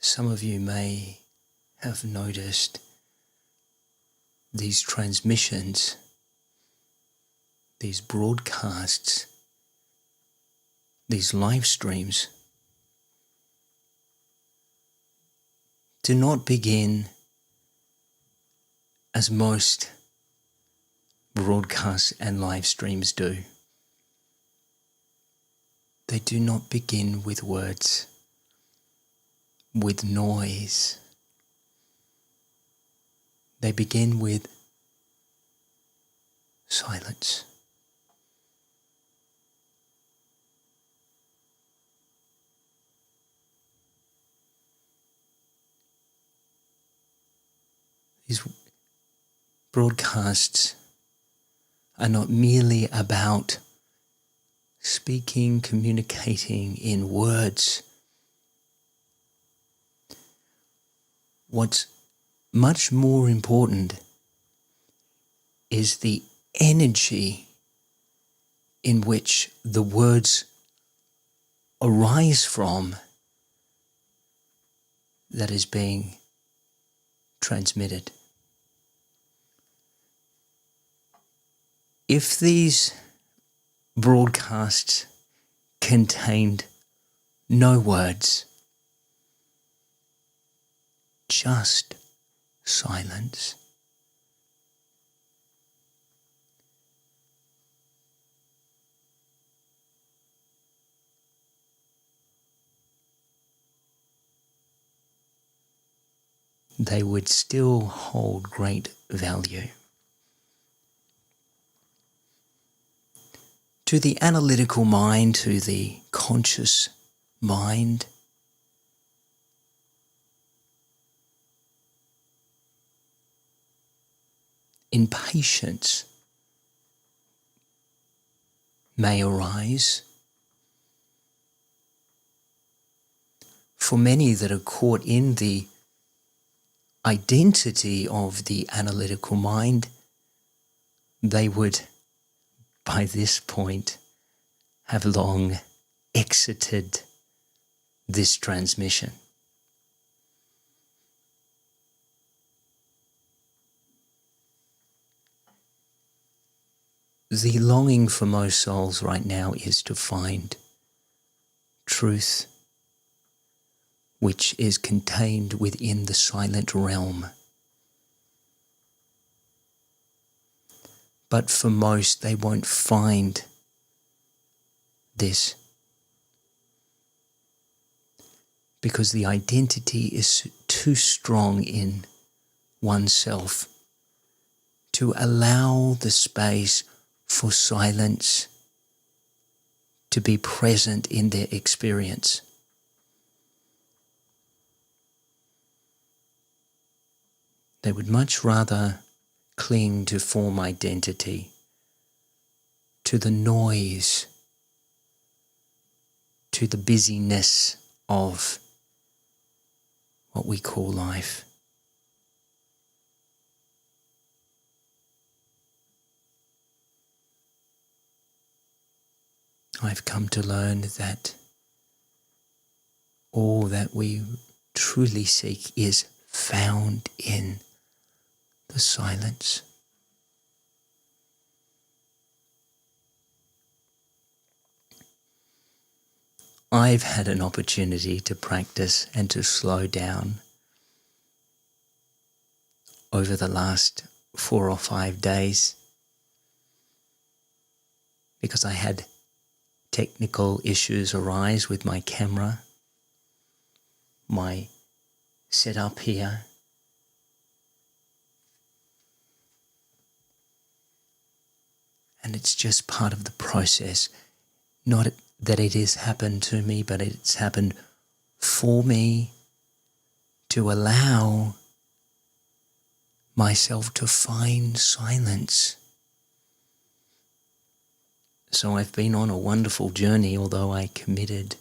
Some of you may have noticed these transmissions, these broadcasts, these live streams do not begin as most broadcasts and live streams do. They do not begin with words, with noise. They begin with silence. These broadcasts are not merely about speaking, communicating in words. What's much more important is the energy in which the words arise from that is being transmitted. If these broadcasts contained no words, just silence, they would still hold great value. To the analytical mind, to the conscious mind, impatience may arise. For many that are caught in the identity of the analytical mind, they would, by this point, have long exited this transmission. The longing for most souls right now is to find truth, which is contained within the silent realm. But for most, they won't find this because the identity is too strong in oneself to allow the space for silence to be present in their experience. They would much rather cling to form identity, to the noise, to the busyness of what we call life. I've come to learn that all that we truly seek is found in the silence. I've had an opportunity to practice and to slow down over the last 4 or 5 days because I had technical issues arise with my camera, my setup here. And it's just part of the process. Not that it has happened to me, but it's happened for me to allow myself to find silence. So I've been on a wonderful journey, although I committed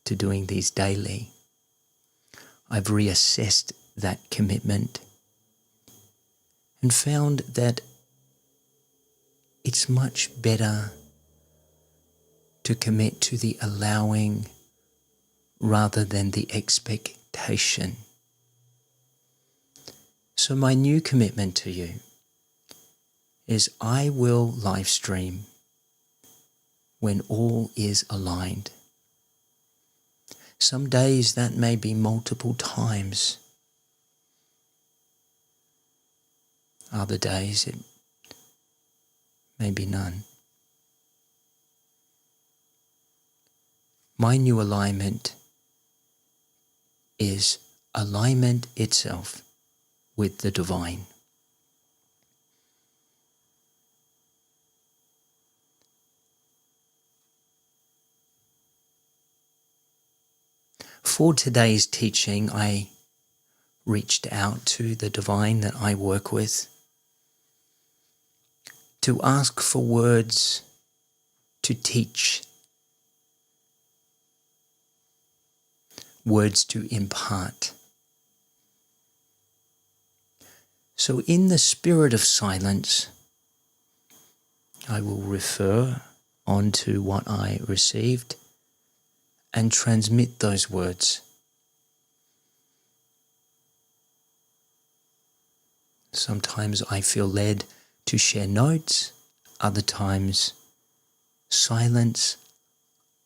to doing these daily. I've reassessed that commitment and found that it's much better to commit to the allowing rather than the expectation. expectation. So my new commitment to you is I will live stream when all is aligned. Some days that may be multiple times. Other days it may be none. My new alignment is alignment itself with the divine. For today's teaching, I reached out to the divine that I work with to ask for words to teach, words to impart. So in the spirit of silence, I will refer on to what I received and transmit those words. Sometimes I feel led to share notes, other times silence,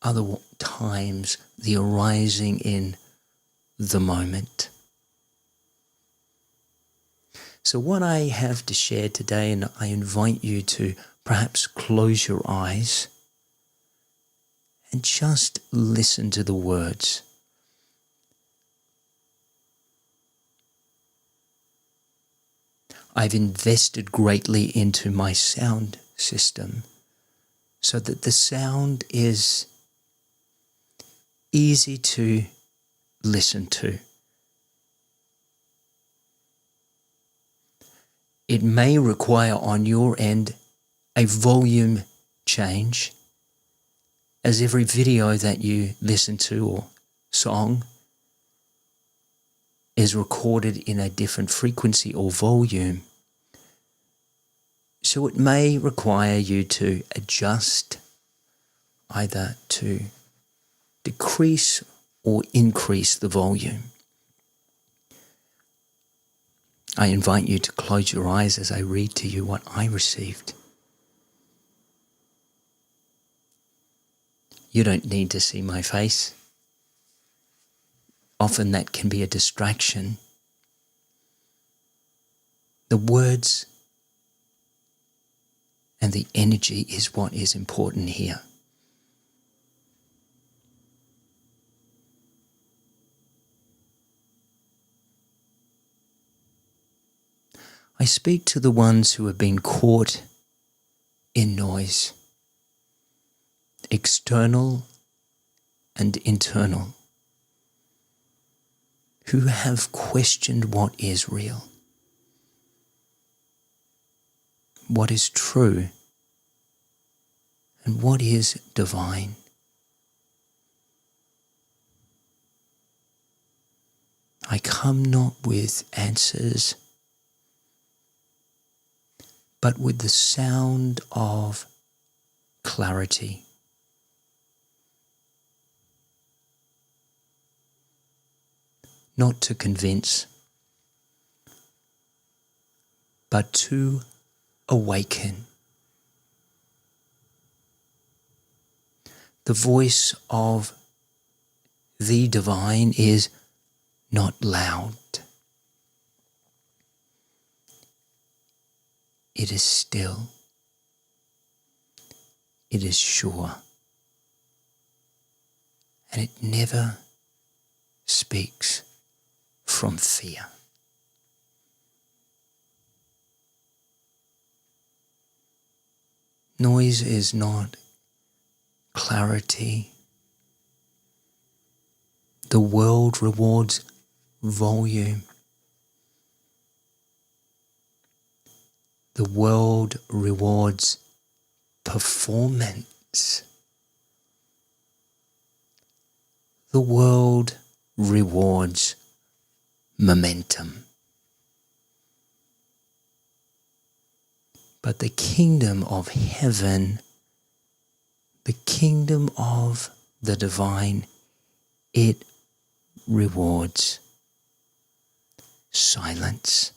other times the arising in the moment. So what I have to share today, and I invite you to perhaps close your eyes and just listen to the words. I've invested greatly into my sound system so that the sound is easy to listen to. It may require on your end a volume change, as every video that you listen to or song is recorded in a different frequency or volume. So it may require you to adjust either to decrease or increase the volume. I invite you to close your eyes as I read to you what I received. You don't need to see my face. Often that can be a distraction. The words and the energy is what is important here. I speak to the ones who have been caught in noise, external and internal, who have questioned what is real, what is true, and what is divine. I come not with answers, but with the sound of clarity. Not to convince, but to awaken. The voice of the divine is not loud. It is still. It is sure. And it never speaks from fear. Noise is not clarity. The world rewards volume. The world rewards performance. The world rewards momentum. But the kingdom of heaven, the kingdom of the divine, it rewards silence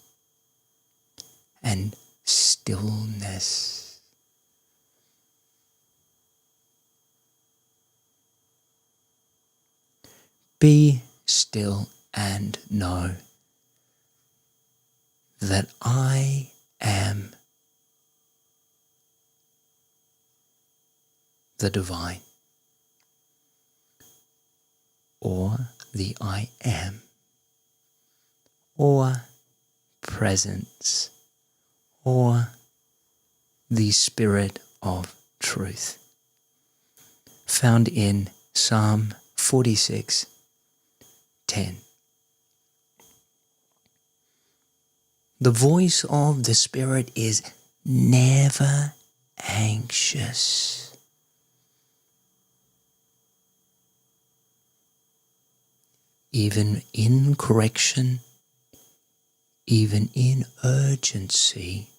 and stillness. Be still and know that I am the divine, or the I am, or presence, or the Spirit of truth, found in Psalm 46:10. The voice of the Spirit is never anxious. Even in correction, even in urgency,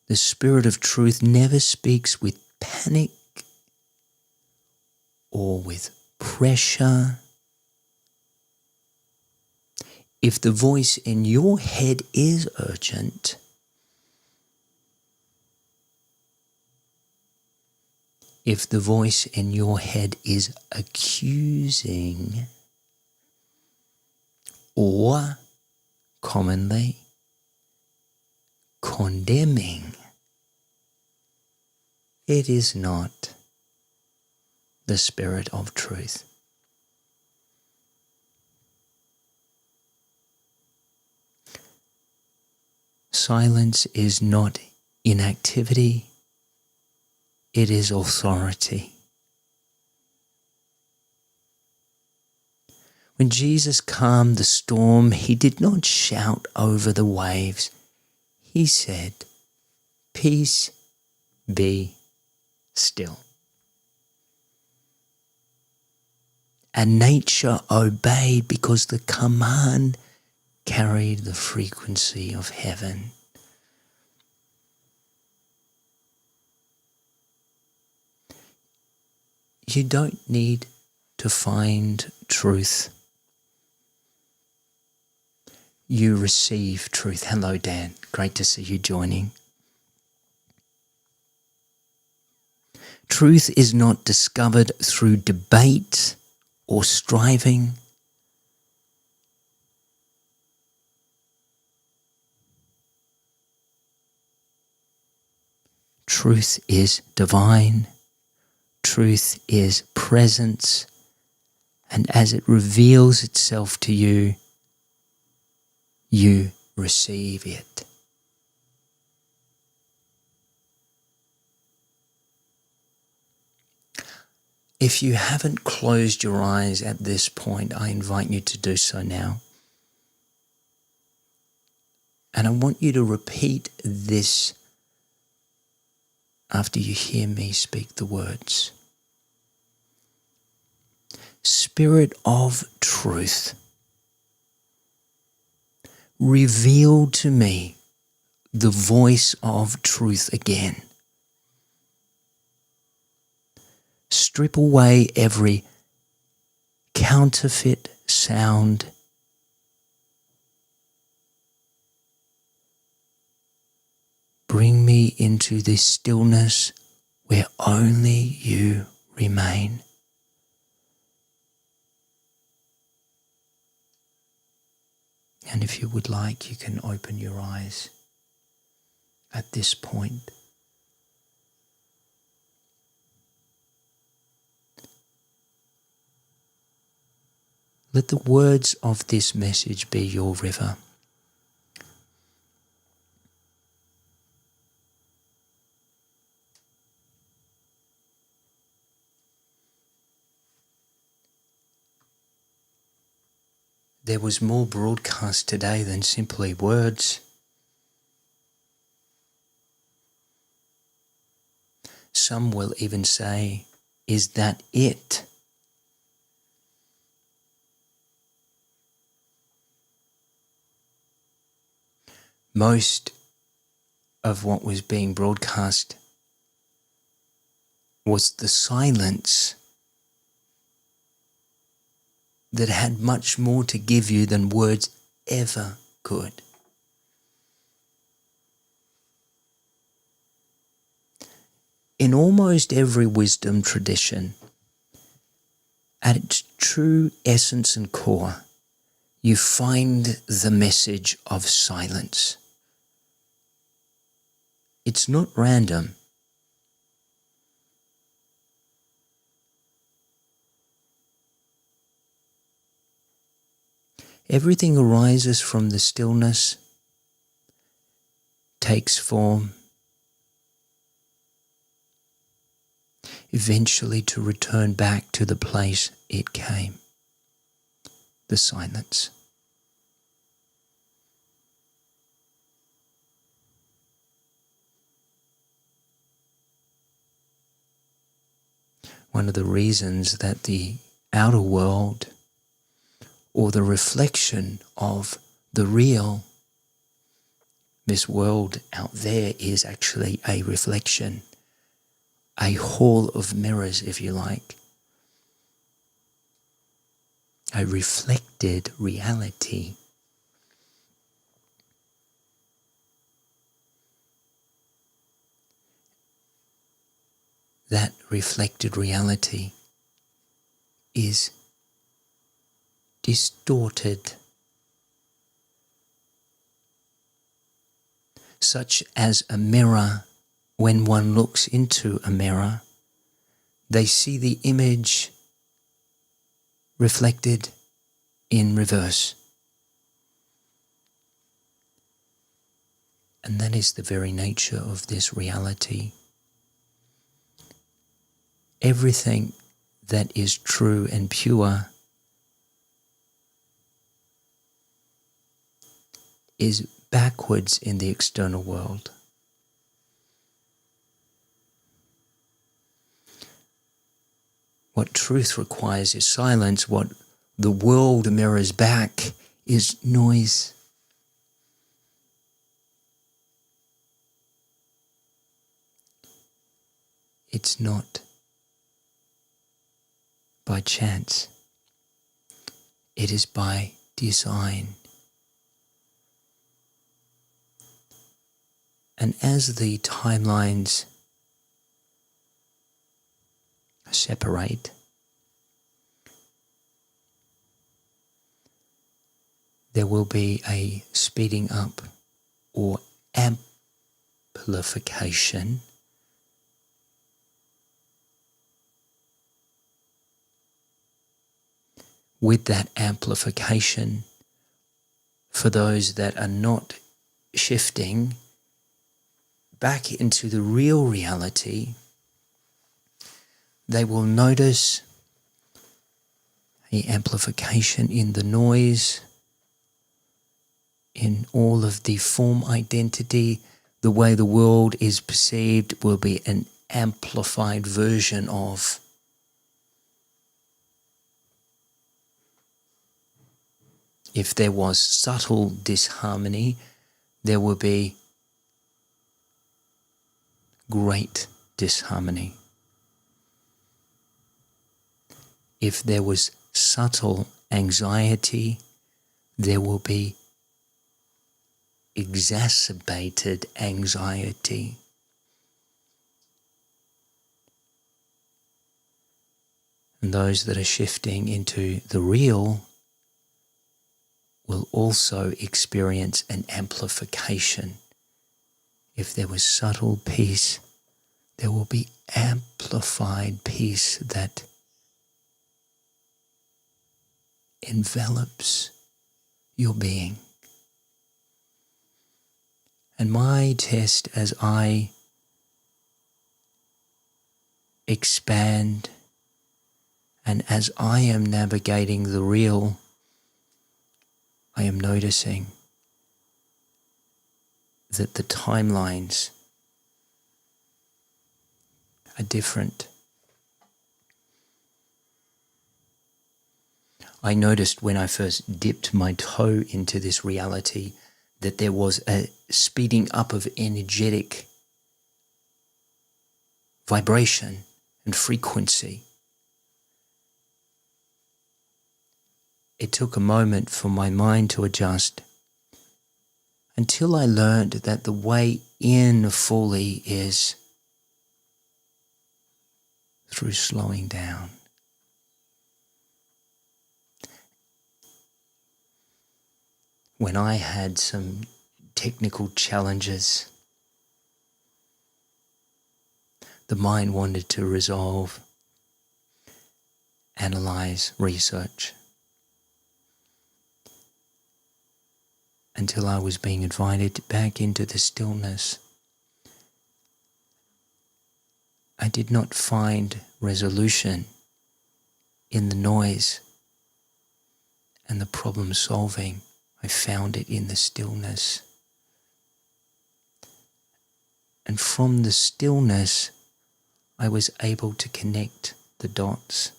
the Spirit of truth never speaks with panic or with pressure. If the voice in your head is urgent, if the voice in your head is accusing, or commonly condemning, it is not the Spirit of truth. Silence is not inactivity, it is authority. When Jesus calmed the storm, he did not shout over the waves. He said, "Peace, be still." And nature obeyed because the command carried the frequency of heaven. You don't need to find truth. You receive truth. Hello, Dan. Great to see you joining. Truth is not discovered through debate or striving. Truth is divine. Truth is presence. And as it reveals itself to you, you receive it. If you haven't closed your eyes at this point, I invite you to do so now. And I want you to repeat this after you hear me speak the words. Spirit of truth, reveal to me the voice of truth again. Strip away every counterfeit sound. Bring me into this stillness where only you remain. And if you would like, you can open your eyes at this point. Let the words of this message be your river. There was more broadcast today than simply words. Some will even say, "Is that it?" Most of what was being broadcast was the silence that had much more to give you than words ever Good. In almost every wisdom tradition, at its true essence and core, you find the message of silence. It's not random. Everything arises from the stillness, takes form, eventually to return back to the place it came, the silence. One of the reasons that the outer world, or the reflection of the real, this world out there, is actually a reflection, a hall of mirrors, if you like, a reflected reality. That reflected reality is distorted, such as a mirror. When one looks into a mirror, they see the image reflected in reverse. And that is the very nature of this reality. Everything that is true and pure is backwards in the external world. What truth requires is silence. What the world mirrors back is noise. It's not by chance. It is by design. And as the timelines separate, there will be a speeding up or amplification with that amplification. For those that are not shifting back into the real reality, they will notice the amplification in the noise, in all of the form identity. The way the world is perceived will be an amplified version of. If there was subtle disharmony, there will be great disharmony. If there was subtle anxiety, there will be exacerbated anxiety. And those that are shifting into the real will also experience an amplification. If there was subtle peace, there will be amplified peace that envelops your being. And my test as I expand and as I am navigating the real, I am noticing that the timelines are different. I noticed when I first dipped my toe into this reality that there was a speeding up of energetic vibration and frequency. It took a moment for my mind to adjust, until I learned that the way in fully is through slowing down. When I had some technical challenges, the mind wanted to resolve, analyze, research, until I was being invited back into the stillness. I did not find resolution in the noise and the problem solving. I found it in the stillness. And from the stillness, I was able to connect the dots.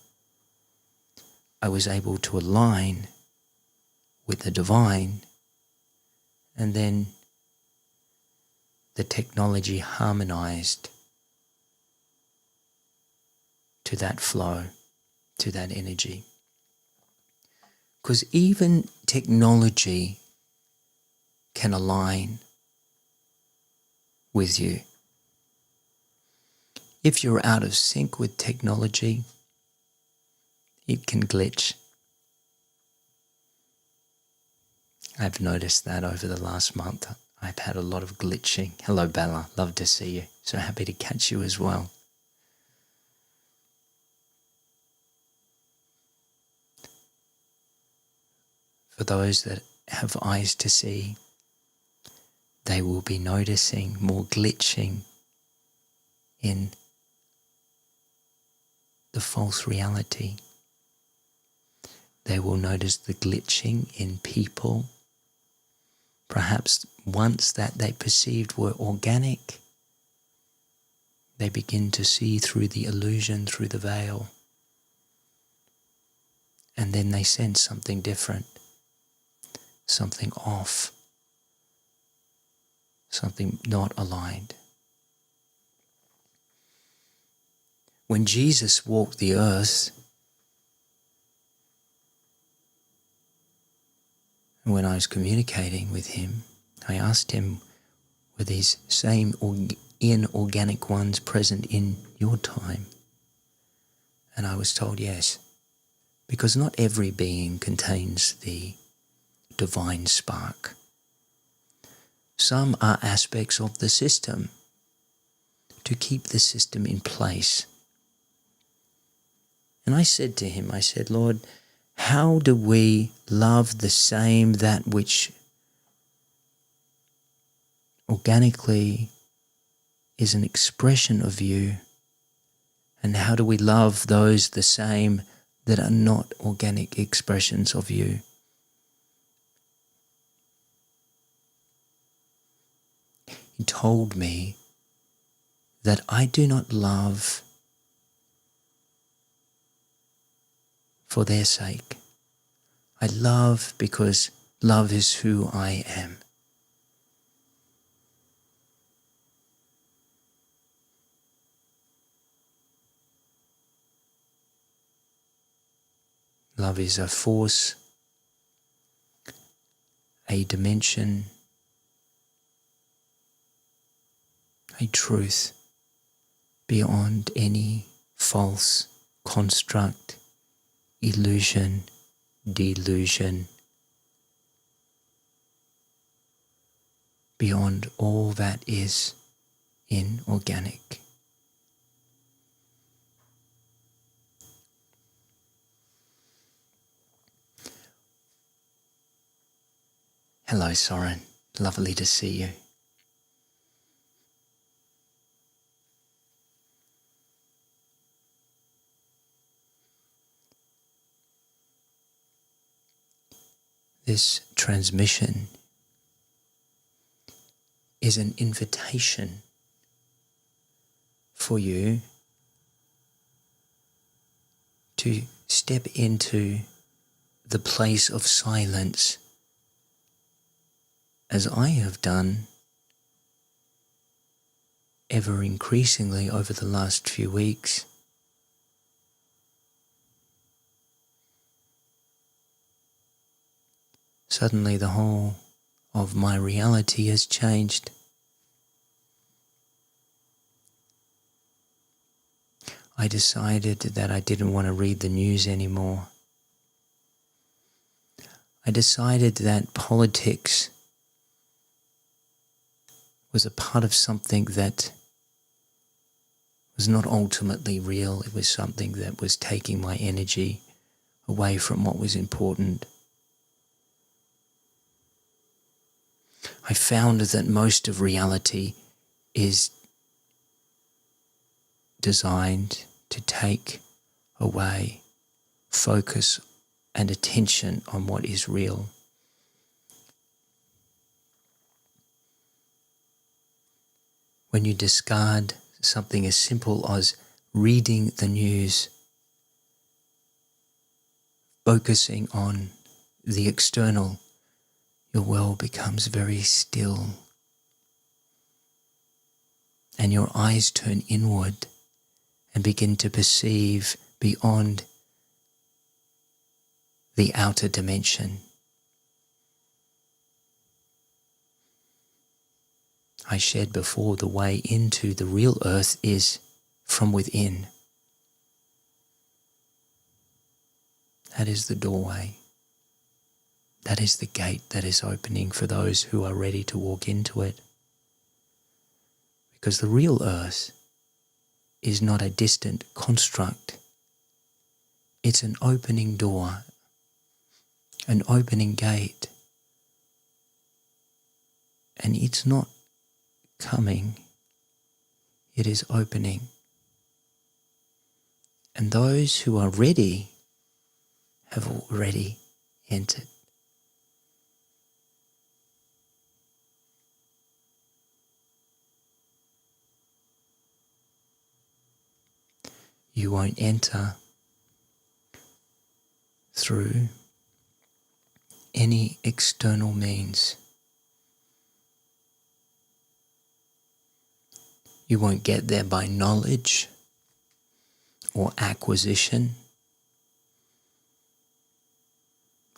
I was able to align with the divine, and then the technology harmonized to that flow, to that energy. Because even technology can align with you. If you're out of sync with technology, it can glitch. I've noticed that over the last month. I've had a lot of glitching. Hello, Bella. Love to see you. So happy to catch you as well. For those that have eyes to see, they will be noticing more glitching in the false reality. They will notice the glitching in people. Perhaps once that they perceived were organic, they begin to see through the illusion, through the veil. And then they sense something different, something off, something not aligned. When Jesus walked the earth, and when I was communicating with him, I asked him, were these same inorganic ones present in your time? And I was told yes, because not every being contains the divine spark. Some are aspects of the system to keep the system in place. And I said to him, I said, Lord, how do we love the same that which organically is an expression of you, and how do we love those the same that are not organic expressions of you? He told me that I do not love for their sake. I love because love is who I am. Love is a force, a dimension, a truth beyond any false construct, illusion, delusion, beyond all that is inorganic. Hello, Soren. Lovely to see you. This transmission is an invitation for you to step into the place of silence, as I have done ever increasingly over the last few weeks. Suddenly the whole of my reality has changed. I decided that I didn't want to read the news anymore. I decided that politics was a part of something that was not ultimately real. It was something that was taking my energy away from what was important. I found that most of reality is designed to take away focus and attention on what is real. When you discard something as simple as reading the news, focusing on the external, your world becomes very still, and your eyes turn inward and begin to perceive beyond the outer dimension. I shared before, the way into the real earth is from within. That is the doorway. That is the gate that is opening for those who are ready to walk into it. Because the real earth is not a distant construct. It's an opening door, an opening gate. And it's not coming, it is opening. And those who are ready have already entered. You won't enter through any external means. You won't get there by knowledge or acquisition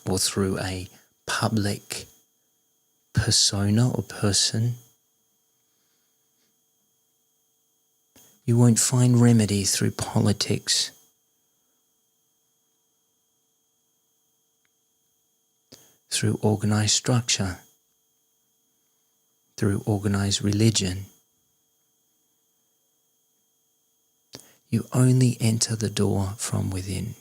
or through a public persona or person. You won't find remedy through politics. Through organized structure, through organized religion. You only enter the door from within.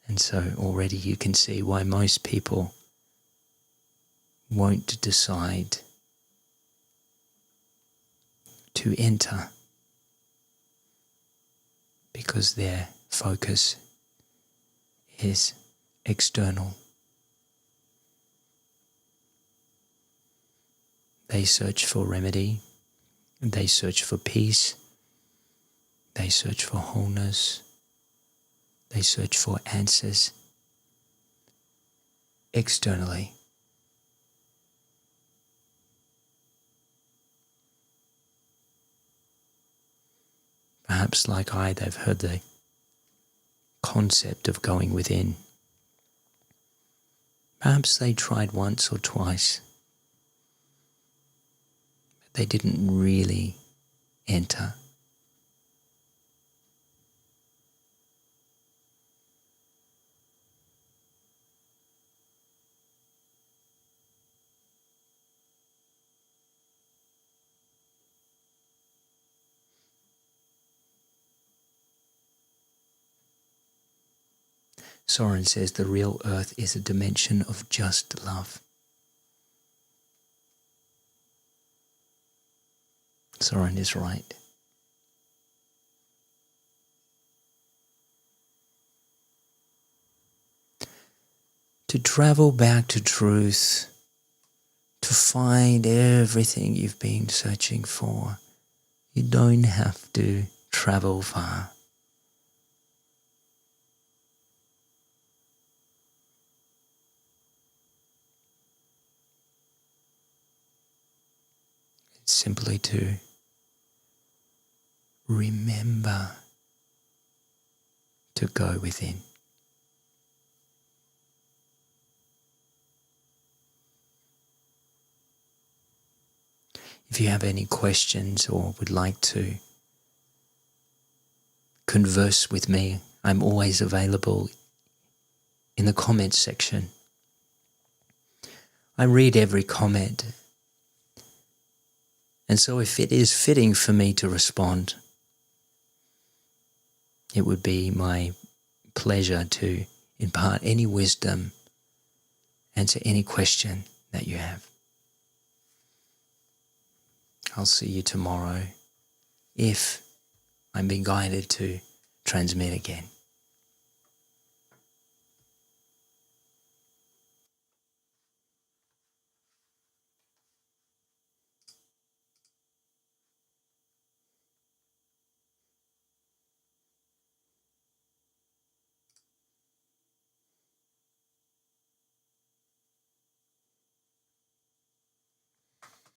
And so already you can see why most people won't decide to enter, because their focus is external. They search for remedy, they search for peace, they search for wholeness, they search for answers externally. Perhaps like I, they've heard the concept of going within. Perhaps they tried once or twice, but they didn't really enter. Soren says the real earth is a dimension of just love. Soren is right. To travel back to truth, to find everything you've been searching for, you don't have to travel far. It's simply to remember to go within. If you have any questions or would like to converse with me, I'm always available in the comments section. I read every comment, and so if it is fitting for me to respond, it would be my pleasure to impart any wisdom, answer any question that you have. I'll see you tomorrow if I'm being guided to transmit again.